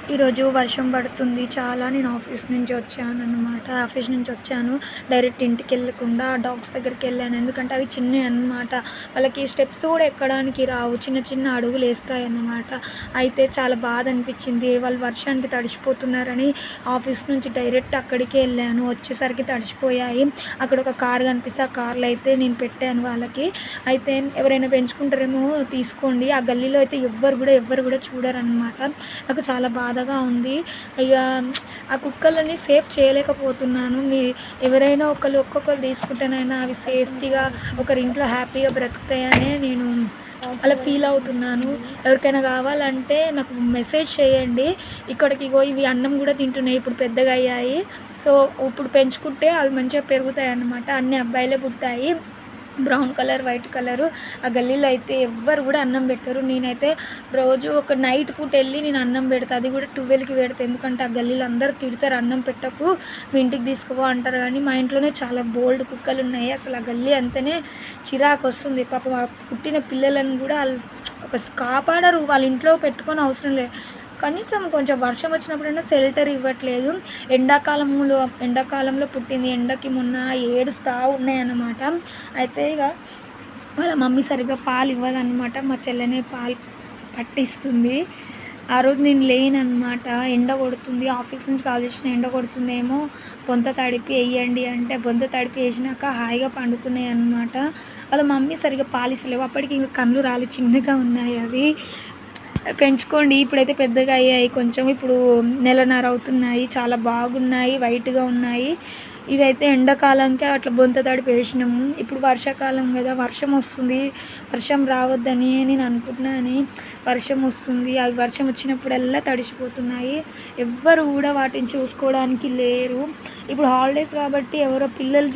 ఈరోజు వర్షం పడుతుంది చాలా. నేను ఆఫీస్ నుంచి వచ్చాననమాట. ఆఫీస్ నుంచి వచ్చాను. డైరెక్ట్ ఇంటికెళ్ళకుండా డాగ్స్ దగ్గరికెళ్ళాను. ఎందుకంటే అవి చిన్నవి అన్నమాట. వాళ్ళకి స్టెప్స్ కూడా ఎక్కడానికి రావు. చిన్న చిన్న అడుగులేస్తాయన్నమాట. అయితే చాలా బాధ అనిపించింది. వాళ్ళు వర్షానికి తడిసిపోతున్నారని ఆఫీస్ నుంచి డైరెక్ట్ అక్కడికే వెళ్ళాను. వచ్చేసరికి తడిసిపోయాయి. అక్కడ ఒక కార్ కనిపిస్తే ఆ కార్లో అయితే నేను పెట్టాను వాళ్ళకి. అయితే ఎవరైనా పెంచుకుంటారేమో తీసుకోండి. ఆ గల్లీలో అయితే ఎవ్వరు కూడా చూడరనమాట. నాకు చాలా బాధగా ఉంది. ఇక ఆ కుక్కలని సేఫ్ చేయలేకపోతున్నాను. ఎవరైనా ఒక్కొక్కరు తీసుకుంటేనైనా అవి సేఫ్టీగా ఒకరింట్లో హ్యాపీగా బ్రతుకుతాయనే నేను అలా ఫీల్ అవుతున్నాను. ఎవరికైనా కావాలంటే నాకు మెసేజ్ చేయండి. ఇక్కడికి ఇవి అన్నం కూడా తింటున్నాయి. ఇప్పుడు పెద్దగా అయ్యాయి. సో ఇప్పుడు పెంచుకుంటే అవి మంచిగా పెరుగుతాయి అన్నమాట. అన్ని అబ్బాయిలే పుట్టాయి. Brown colour, white colour. ఆ గల్లీలో అయితే ఎవ్వరు కూడా అన్నం పెట్టరు. నేనైతే రోజు ఒక నైట్ పూట వెళ్ళి నేను అన్నం పెడతా. అది కూడా 12కి పెడతా. ఎందుకంటే ఆ గల్లీలో అందరూ తిడతారు, అన్నం పెట్టకు, మీ ఇంటికి తీసుకుపో అంటారు. కానీ మా ఇంట్లోనే చాలా బోల్డ్ కుక్కలు ఉన్నాయి. అసలు ఆ గల్లీ అంతనే చిరాకు వస్తుంది. పాపం ఆ పుట్టిన పిల్లలను కూడా వాళ్ళు కాపాడరు. వాళ్ళ ఇంట్లో పెట్టుకొని అవసరం లేదు. కనీసం కొంచెం వర్షం వచ్చినప్పుడైనా షెల్టర్ ఇవ్వట్లేదు. ఎండాకాలంలో పుట్టింది. ఎండకి మొన్న ఏడుస్తూ ఉన్నాయన్నమాట. అయితే ఇక వాళ్ళ మమ్మీ సరిగ్గా పాలు ఇవ్వదన్నమాట. మా చెల్లెనే పాలు పట్టిస్తుంది. ఆ రోజు నేను లేనన్నమాట. ఎండ కొడుతుంది. ఆఫీస్ నుంచి కాల్ చేసిన ఎండ కొడుతుందేమో బొంత తడిపి వేయండి అంటే బొంత తడిపి వేసినాక హాయిగా పండుకున్నాయి అన్నమాట. వాళ్ళ మమ్మీ సరిగ్గా పాలు ఇస్తలేవు. అప్పటికి ఇంకా కళ్ళు రాలి చిన్నగా ఉన్నాయి అవి. పెంచుకోండి. ఇప్పుడైతే పెద్దగా అయ్యాయి కొంచెం. ఇప్పుడు నెలన్నర అవుతున్నాయి. చాలా బాగున్నాయి, వైట్గా ఉన్నాయి. ఇదైతే ఎండాకాలంకే అట్లా బొంత తడిపి వేసినాము. ఇప్పుడు వర్షాకాలం కదా, వర్షం వస్తుంది. వర్షం రావద్దని నేను అనుకుంటున్నాను. వర్షం వస్తుంది. అవి వర్షం వచ్చినప్పుడల్లా తడిసిపోతున్నాయి. ఎవ్వరు కూడా వాటిని చూసుకోవడానికి లేరు. ఇప్పుడు హాలిడేస్ కాబట్టి ఎవరో పిల్లలు